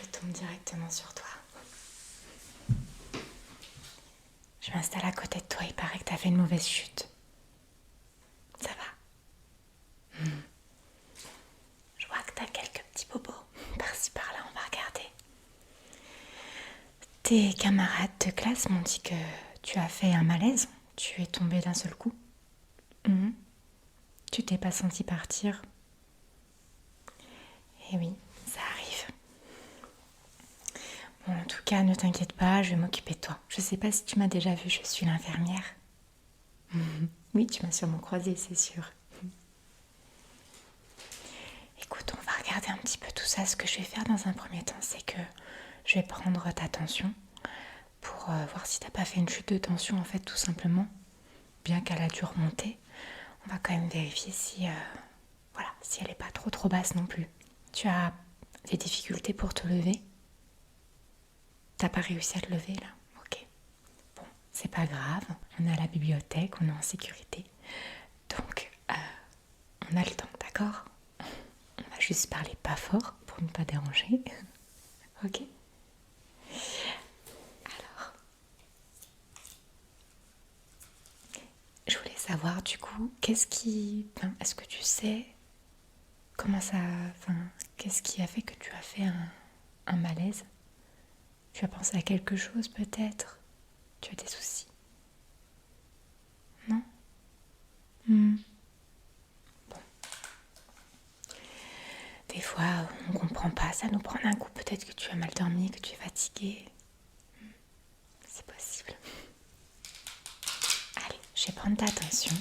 je tombe directement sur toi. Je m'installe à côté de toi, il paraît que t'as fait une mauvaise chute. Ça va? Je vois que t'as quelques petits bobos par-ci par-là, on va regarder. Tes camarades de classe m'ont dit que tu as fait un malaise. Tu es tombé d'un seul coup. Tu t'es pas senti partir. Eh oui, ça arrive. Bon, en tout cas, ne t'inquiète pas, je vais m'occuper de toi. Je sais pas si tu m'as déjà vue, je suis l'infirmière. Oui, tu m'as sûrement croisée, c'est sûr. Écoute, on va regarder un petit peu tout ça. Ce que je vais faire dans un premier temps, c'est que je vais prendre ta tension pour voir si t'as pas fait une chute de tension, en fait, tout simplement. Bien qu'elle a dû remonter, on va quand même vérifier si, si elle est pas trop basse non plus. Tu as des difficultés pour te lever? T'as pas réussi à te lever là? Ok. Bon, c'est pas grave. On est à la bibliothèque, on est en sécurité. Donc, on a le temps, d'accord? On va juste parler pas fort pour ne pas déranger. Ok? Alors, je voulais savoir du coup, est-ce que tu sais comment ça... qu'est-ce qui a fait que tu as fait un malaise? Tu as pensé à quelque chose peut-être? Tu as des soucis? Non? Bon. Des fois, on comprend pas, ça nous prend un coup. Peut-être que tu as mal dormi, que tu es fatigué. C'est possible. Allez, je vais prendre ta attention.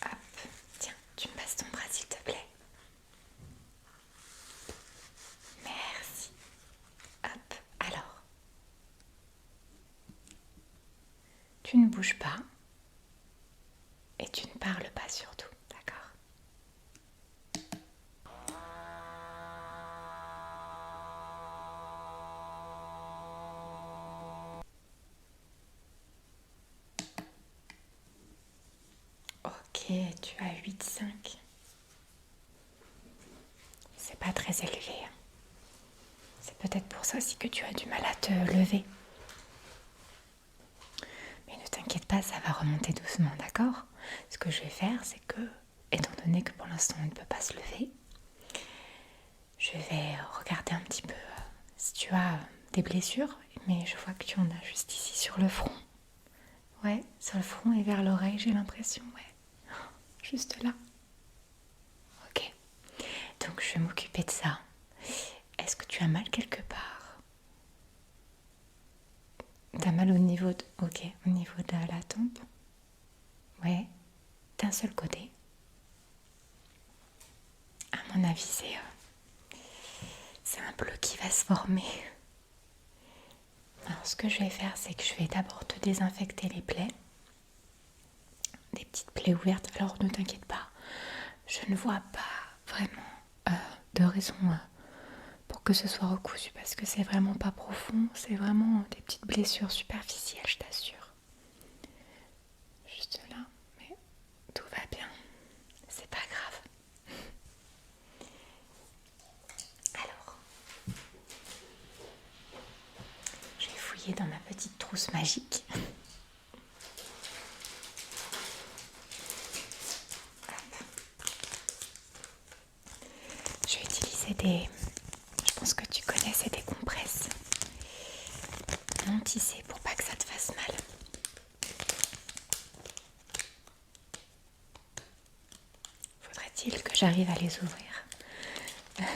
Hop, tiens, tu me passes ton bras s'il te plaît. Merci. Hop, alors. Tu ne bouges pas et tu ne parles pas surtout, d'accord? Ok, tu as 8,5. C'est pas très élevé. C'est peut-être pour ça aussi que tu as du mal à te lever. Mais ne t'inquiète pas, ça va remonter doucement, d'accord? Ce que je vais faire, c'est que, étant donné que pour l'instant on ne peut pas se lever, je vais regarder un petit peu si tu as des blessures, mais je vois que tu en as juste ici sur le front. Ouais, sur le front et vers l'oreille, j'ai l'impression, ouais. Juste là. Ok. Donc je vais m'occuper de ça. Est-ce que tu as mal quelque part? T'as mal au niveau de... Ok, au niveau de la tempe? Ouais. D'un seul côté? À mon avis, c'est un bleu qui va se former. Alors ce que je vais faire, c'est que je vais d'abord te désinfecter les plaies. Des petites plaies ouvertes. Alors ne t'inquiète pas, je ne vois pas vraiment de raison pour que ce soit recousu parce que c'est vraiment pas profond. C'est vraiment des petites blessures superficielles, je t'assure. Juste là, mais tout va bien. C'est pas grave. Alors, je vais fouiller dans ma petite trousse magique. Je vais utiliser je pense que tu connais, c'est des compresses non tissées pour pas que ça te fasse mal. Faudrait-il que j'arrive à les ouvrir? Hop.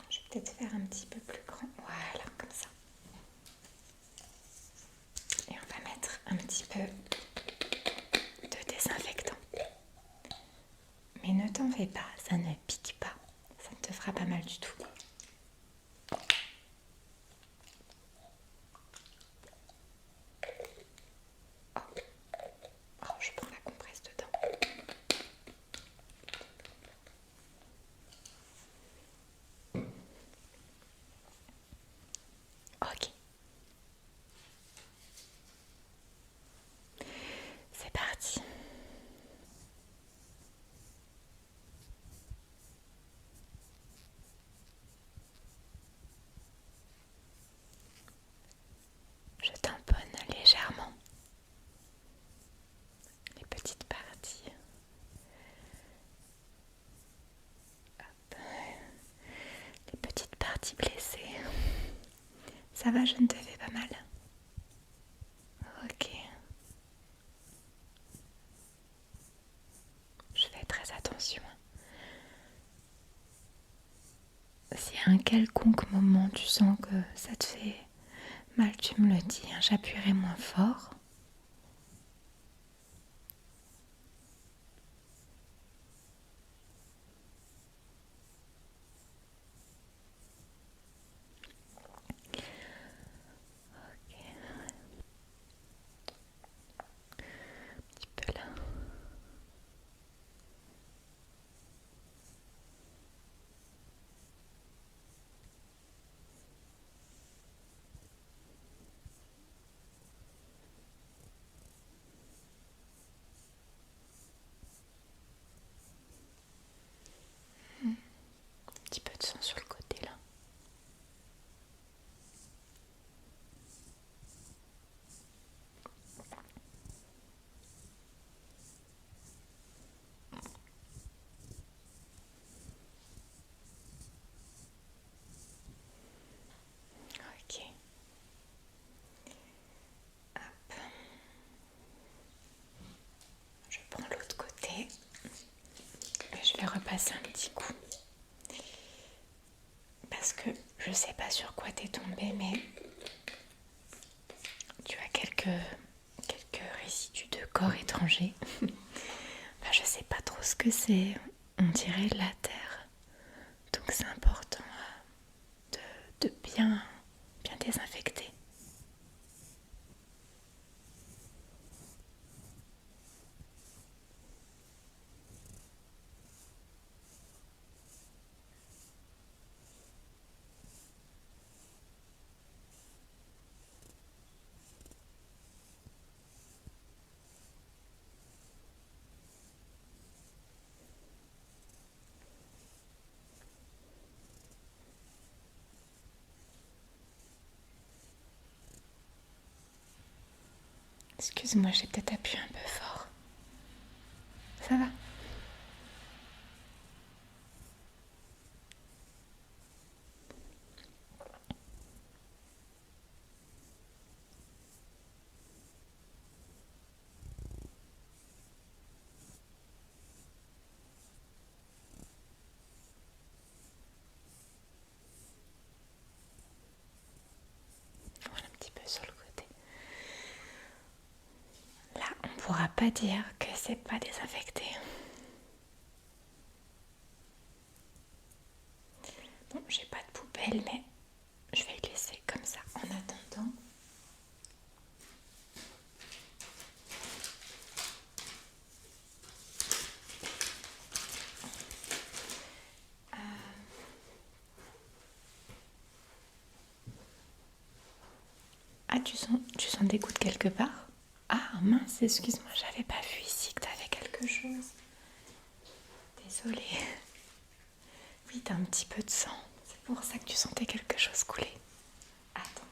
Je vais peut-être faire un petit peu plus grand. Voilà, comme ça. Et on va mettre un petit peu de désinfectant. Mais ne t'en fais pas, ça ne pique pas. Ça ne te fera pas mal du tout. Ok. C'est parti. Je tamponne légèrement les petites parties. Hop. Les petites parties blessées. Ça va, je ne te fais pas mal? Ok. Je fais très attention. Si à un quelconque moment tu sens que ça te fait mal, tu me le dis, hein, j'appuierai moins fort. Ok. Un petit peu là. Un petit peu de sang sur le côté là. Ok. Hop. Je prends l'autre côté et je vais repasser un petit coup. Parce que je sais pas sur quoi t'es tombé, mais tu as quelques résidus de corps étranger. Enfin, je sais pas trop ce que c'est. On dirait de la terre. Donc c'est important de bien désinfecter. Excuse-moi, j'ai peut-être appuyé un peu fort. Ça va? Voilà un petit peu sur le côté. Là, on pourra pas dire que c'est pas désinfecté. Bon, j'ai pas de poubelle, mais je vais le laisser comme ça en attendant. Ah, tu sens des gouttes quelque part? Ah mince, excuse-moi, j'avais pas vu ici que t'avais quelque chose. Désolée. Oui, t'as un petit peu de sang. C'est pour ça que tu sentais quelque chose couler. Attends.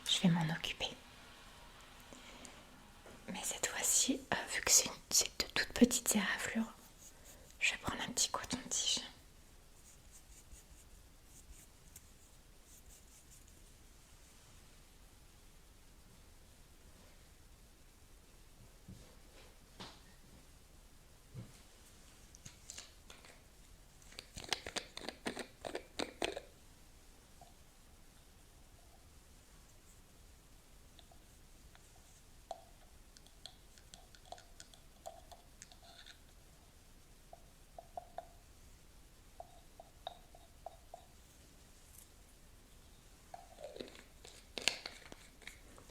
Je vais m'en occuper. Mais cette fois-ci, vu que c'est de toutes petites éraflures, je vais prendre un petit coton-tige.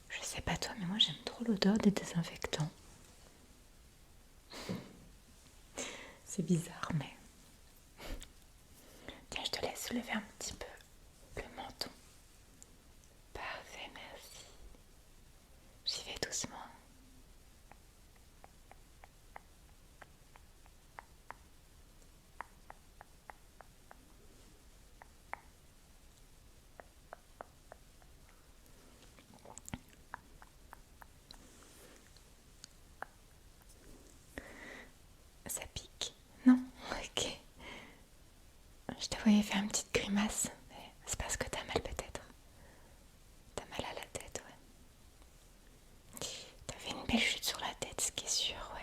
Je sais pas toi, mais moi j'aime trop l'odeur des désinfectants. C'est bizarre, mais... Tiens, je te laisse lever un petit peu Ça pique? Non? Ok. Je te voyais faire une petite grimace. Mais c'est parce que t'as mal peut-être. T'as mal à la tête, ouais. T'as fait une belle chute sur la tête, ce qui est sûr, ouais.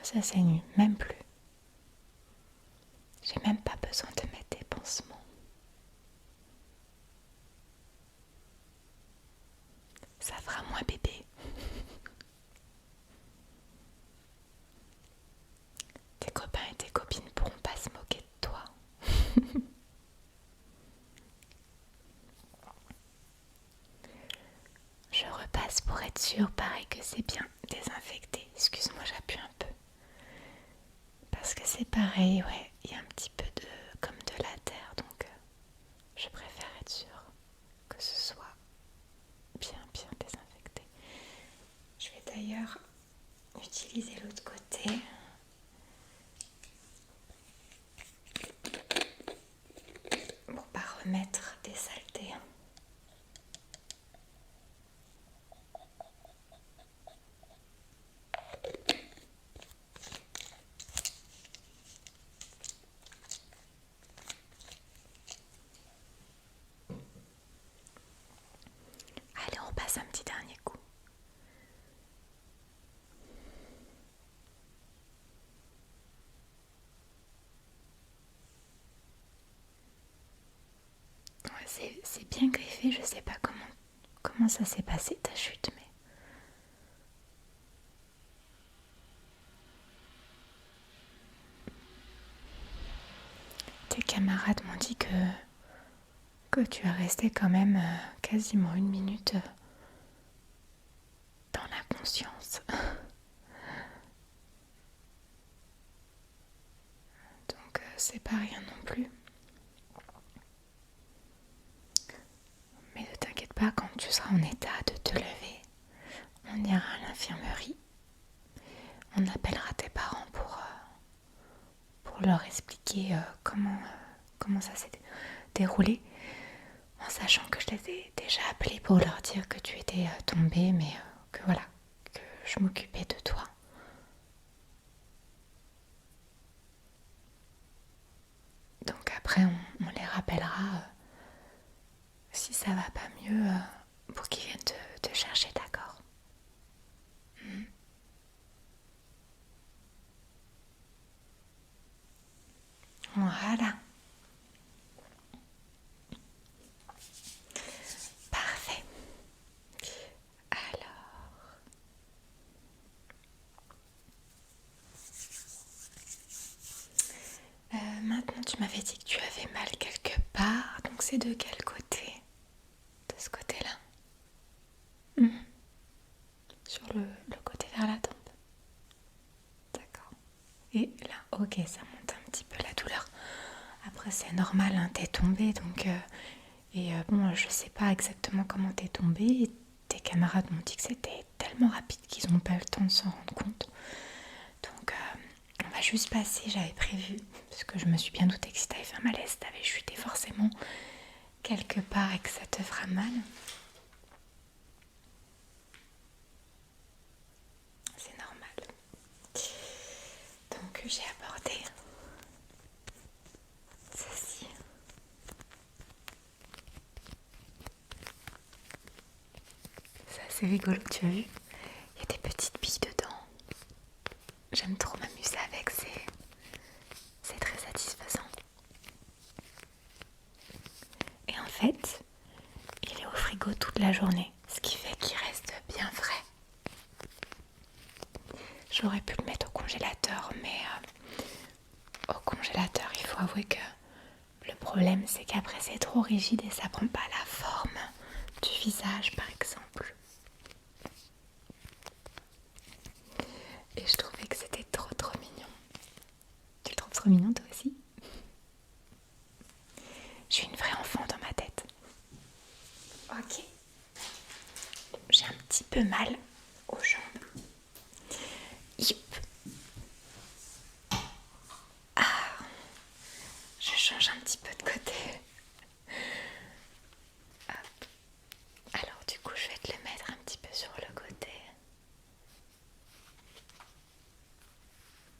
Ça saigne même plus. J'ai même pas besoin de mettre des pansements. Ça fera moins bébé. Tes copains et tes copines pourront pas se moquer de toi. Je repasse pour être sûre, pareil que c'est bien désinfecté. Excuse-moi, j'appuie un peu. Parce que c'est pareil, ouais, il y a un petit peu de comme de la terre, donc je préfère être sûre que ce soit bien désinfecté. Je vais d'ailleurs utiliser l'autre côté. Pour pas remettre des saletés. Allez, on passe un petit dernier coup. Ouais, c'est bien griffé, je sais pas comment ça s'est passé ta chute, mais... Tes camarades m'ont dit que tu es resté quand même quasiment 1 minute dans l'inconscience. Donc c'est pas rien non plus. Mais ne t'inquiète pas, quand tu seras en état de te lever, on ira à l'infirmerie. On appellera tes parents pour leur expliquer comment ça s'est déroulé. En sachant que je les ai déjà appelés pour leur dire que tu étais tombée, mais que voilà, que je m'occupais de toi. Donc après, on les rappellera si ça va pas mieux pour qu'ils viennent te chercher, d'accord? Voilà. Parfait. Alors, maintenant tu m'avais dit que tu avais mal quelque part, donc c'est de quel côté? De ce côté-là. Sur le côté vers la tempe. D'accord. Et là, ok, ça monte un petit peu la douleur. Après, c'est normal, hein, t'es tombée, donc... bon, je sais pas exactement comment t'es tombée. Tes camarades m'ont dit que c'était tellement rapide qu'ils n'ont pas eu le temps de s'en rendre compte. Donc, on va juste passer, j'avais prévu, parce que je me suis bien doutée que si t'avais fait un malaise, t'avais chuté forcément quelque part et que ça te fera mal. C'est normal. Donc, j'ai apporté ceci. Ça, c'est rigolo, tu as vu? Il y a des petites billes dedans. J'aime trop m'amuser avec, c'est très satisfaisant. Et en fait, il est au frigo toute la journée, ce qui fait qu'il reste bien frais. J'aurais pu le mettre au congélateur, mais au congélateur, il faut avouer que le problème, c'est qu'après, c'est trop rigide et ça prend pas la forme du visage, par exemple. Et je trouvais que c'était trop mignon. Tu le trouves trop mignon, toi aussi? Je suis une vraie enfant dans ma tête. Ok. J'ai un petit peu mal aux jambes. Youp. Ah, change un petit peu de côté. Hop. Alors du coup, je vais te le mettre un petit peu sur le côté.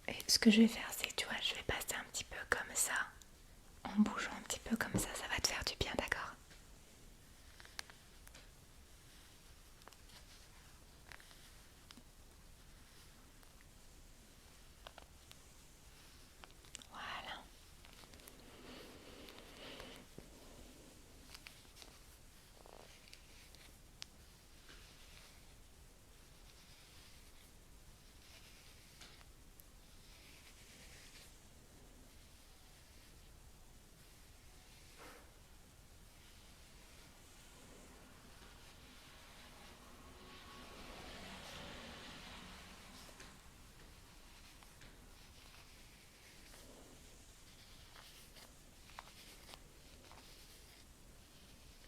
Et ce que je vais faire, c'est que tu vois, je vais passer un petit peu comme ça, en bougeant un petit peu comme ça va te faire du bien, d'accord? Voilà.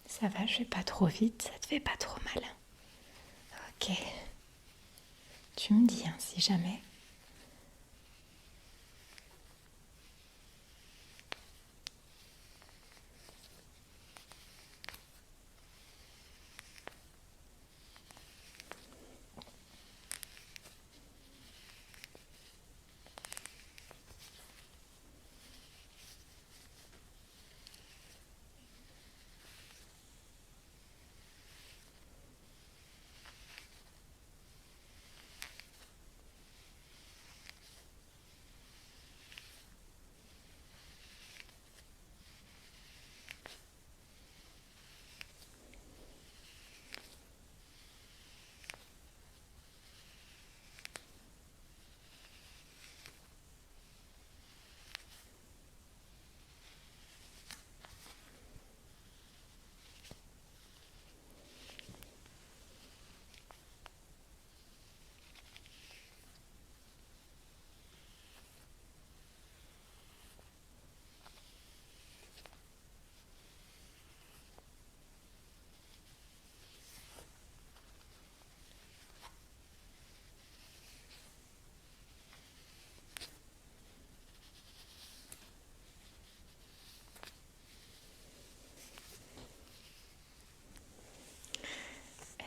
Ça va, je vais pas trop vite, ça te fait pas trop mal. Ok. Tu me dis, hein, si jamais.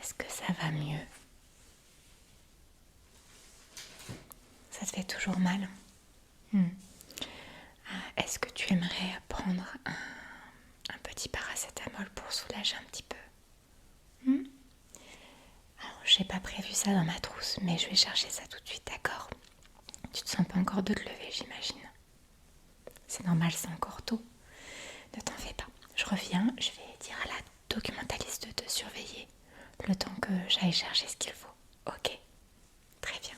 Est-ce que ça va mieux? Ça te fait toujours mal? Est-ce que tu aimerais prendre un petit paracétamol pour soulager un petit peu? Alors, j'ai pas prévu ça dans ma trousse, mais je vais chercher ça tout de suite, d'accord? Tu te sens pas encore de te lever, j'imagine. C'est normal, c'est encore tôt. Ne t'en fais pas. Je reviens, je vais dire à la documentaliste de te surveiller le temps que j'aille chercher ce qu'il faut. Ok? Très bien.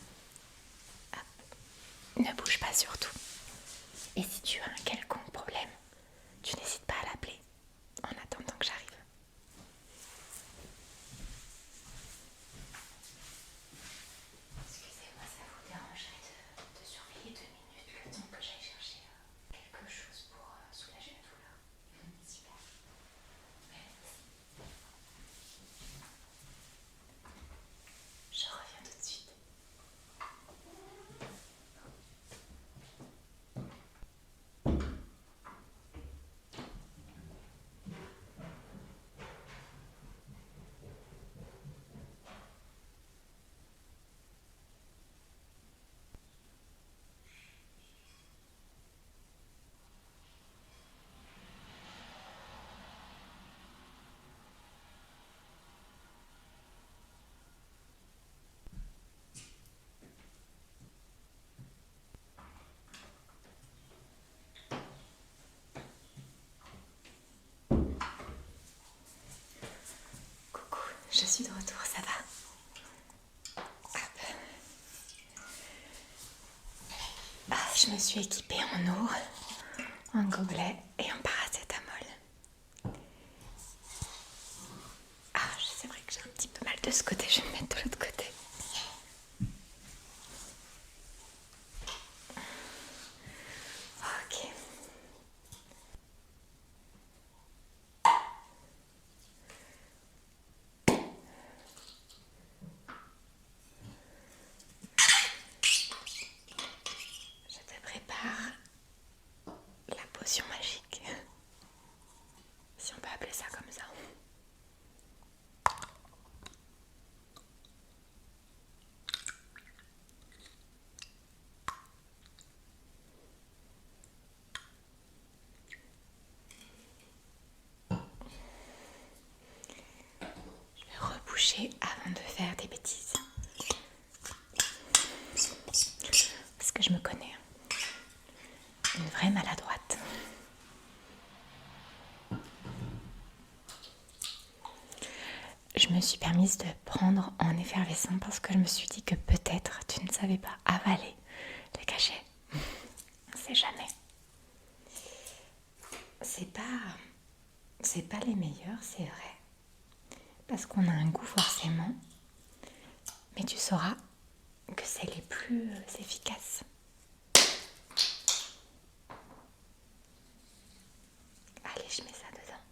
Hop. Ne bouge pas surtout. Et si tu as un quelconque problème, tu n'hésites pas à l'appeler en attendant que j'arrive. Excusez-moi, ça vous dérangerait de surveiller 2 minutes le temps que j'aille chercher quelque chose pour soulager la douleur? Super. Merci. Je reviens tout de suite. Coucou, je suis de retour, ça va? Hop. Je me suis équipée en eau, en gobelet et en paracétamol. C'est vrai que j'ai un petit peu mal de ce côté, je vais me mettre de l'autre côté. Ok. Je te prépare la potion magique. coucher avant de faire des bêtises. Parce que je me connais. Une vraie maladroite. Je me suis permise de prendre en effervescent parce que je me suis dit que peut-être tu ne savais pas avaler les cachets. On ne sait jamais. C'est pas les meilleurs, c'est vrai. Parce qu'on a un goût forcément. Mais tu sauras que c'est les plus efficaces. Allez, je mets ça dedans.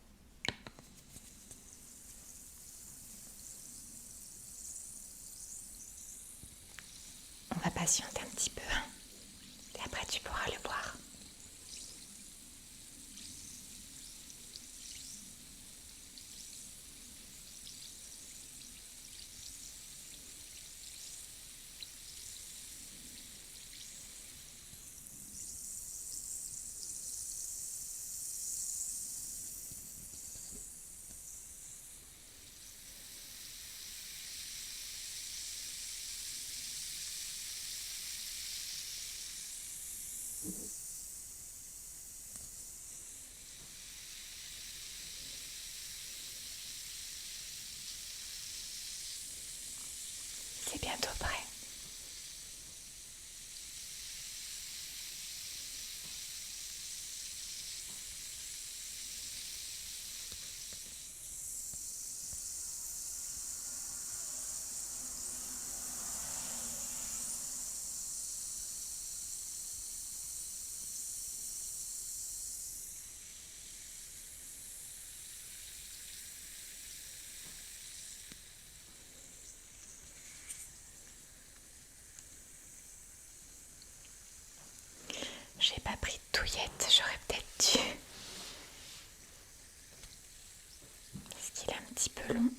On va patienter un petit peu. Et après, tu pourras le boire. C'est bientôt prêt. J'ai pas pris de touillette, j'aurais peut-être dû. Parce qu'il est un petit peu long.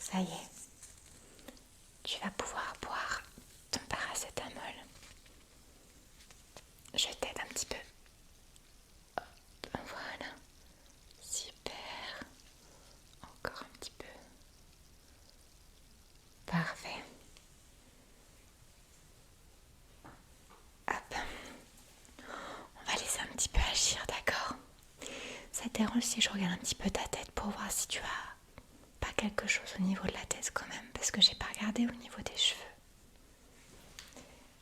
Ça y est, tu vas pouvoir boire ton paracétamol. Je t'aide un petit peu. Hop, voilà. Super. Encore un petit peu. Parfait. Hop. On va laisser un petit peu agir, d'accord? Ça te dérange si je regarde un petit peu ta tête pour voir si tu as pas quelque chose au niveau de la tête quand même, parce que j'ai pas regardé au niveau des cheveux.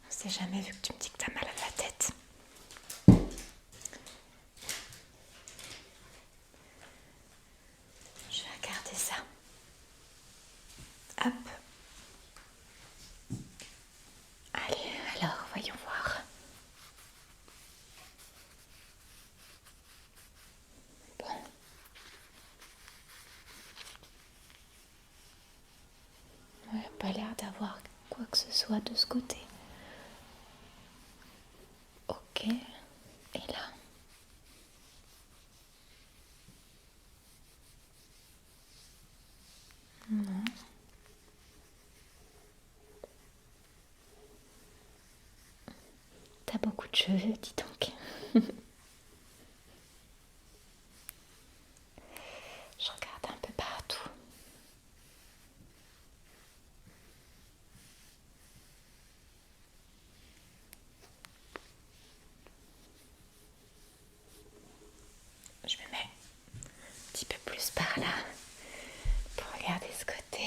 On sait jamais, vu que tu me dis que t'as mal à la tête. Je vais regarder ça. Hop. Allez, alors, voyons voir. Bon. Ouais, pas l'air d'avoir quoi que ce soit de ce côté. Ok. Et là? Non. T'as beaucoup de cheveux, dis donc. Je regarde un peu partout. Je me mets un petit peu plus par là pour regarder ce côté.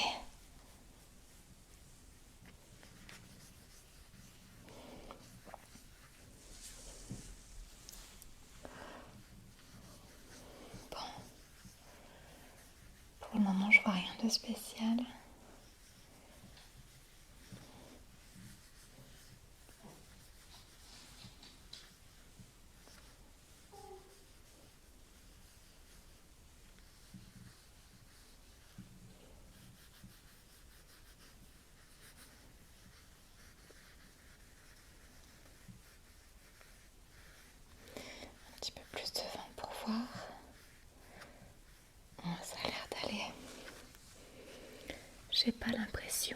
Bon. Pour le moment, je vois rien de spécial. J'ai pas l'impression.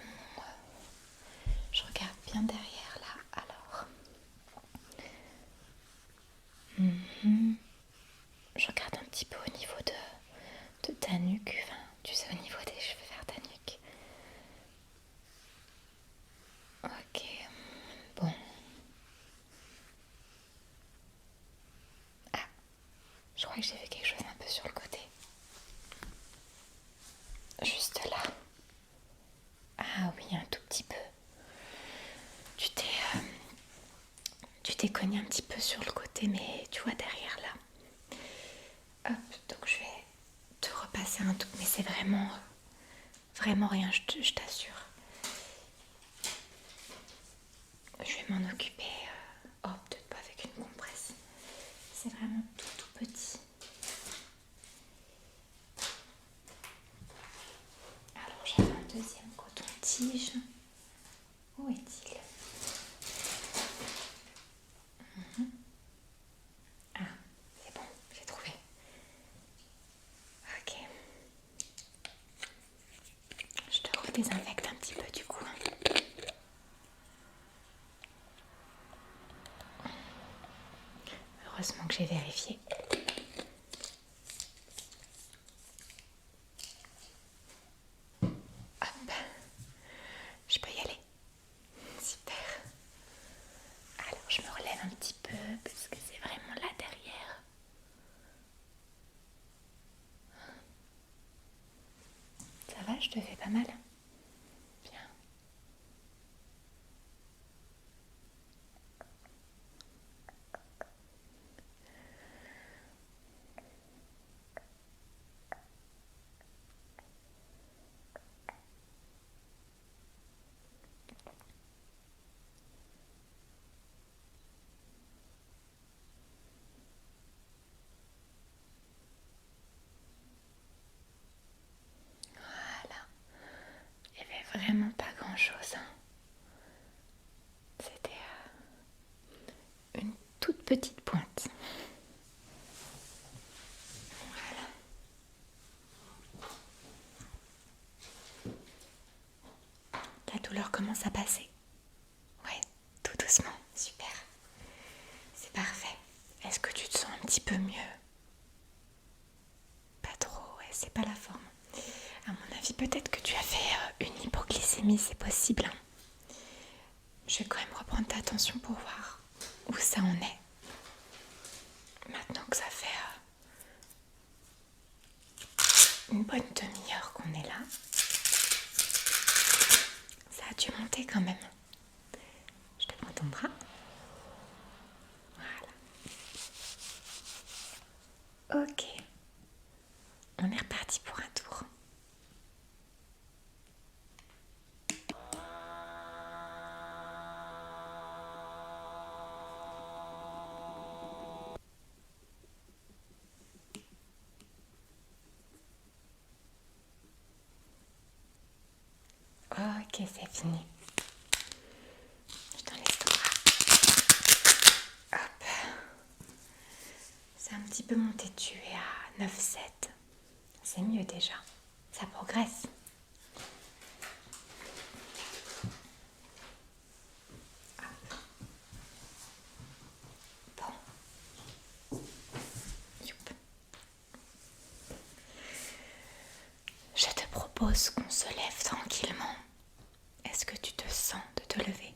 Je regarde bien derrière là. Alors. Je regarde un petit peu au niveau de ta nuque. Enfin, tu sais, au niveau des cheveux vers ta nuque. Ok. Bon. Ah. Je crois que j'ai vu quelque chose un peu sur le côté. Juste là. Ah oui, un tout petit peu. Tu t'es cogné un petit peu sur le côté, mais tu vois derrière là. Hop, donc je vais te repasser un tout, mais c'est vraiment rien, je t'assure. Je vais m'en occuper. Oh, peut-être pas avec une compresse. C'est vraiment tout petit. Alors j'avais un deuxième coton-tige. Où est-il? Ah, c'est bon, j'ai trouvé. Ok. Je te redésinfecte un petit peu du coup. Heureusement que j'ai vérifié. Hop. Je peux y aller. Super. Alors je me relève un petit peu parce que c'est vraiment là derrière. Ça va, je te fais pas mal? Bien. Voilà. Il n'y avait vraiment pas grand-chose. C'était une toute petite pointe. Voilà. La douleur commence à passer. Ouais, tout doucement. Super. C'est parfait. Est-ce que tu te sens un petit peu mieux? Pas trop, ouais, c'est pas la forme. À mon avis, peut-être que tu as fait une hypoglycémie, c'est possible. Je vais quand même reprendre ta tension pour voir où ça en est. Maintenant que ça fait une bonne demi-heure qu'on est là, ça a dû monter quand même. Je te prends ton bras. Voilà. Ok. On est reparti pour un tour. Ok, c'est fini. Je t'en laisse ton bras. Hop. C'est un petit peu monté, tu es à 9,7. C'est mieux déjà. Ça progresse. Hop. Bon. Youp. Je te propose qu'on se lève tranquillement. Est-ce que tu te sens de te lever?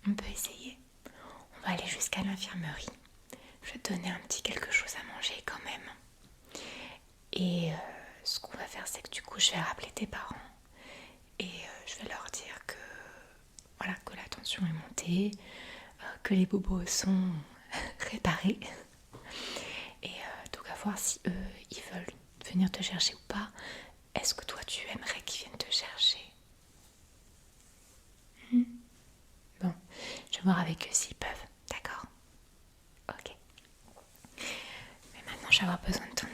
On peut essayer. On va aller jusqu'à l'infirmerie. Je vais te donner un petit quelque chose à manger quand même. Et ce qu'on va faire, c'est que du coup, je vais rappeler tes parents. Et je vais leur dire que, voilà, que la tension est montée, que les bobos sont réparés. Et donc à voir si eux, ils veulent venir te chercher ou pas. Est-ce que toi, tu aimerais qu'ils viennent te chercher? Bon, je vais voir avec eux s'ils peuvent, d'accord? Ok. Mais maintenant, je vais avoir besoin de ton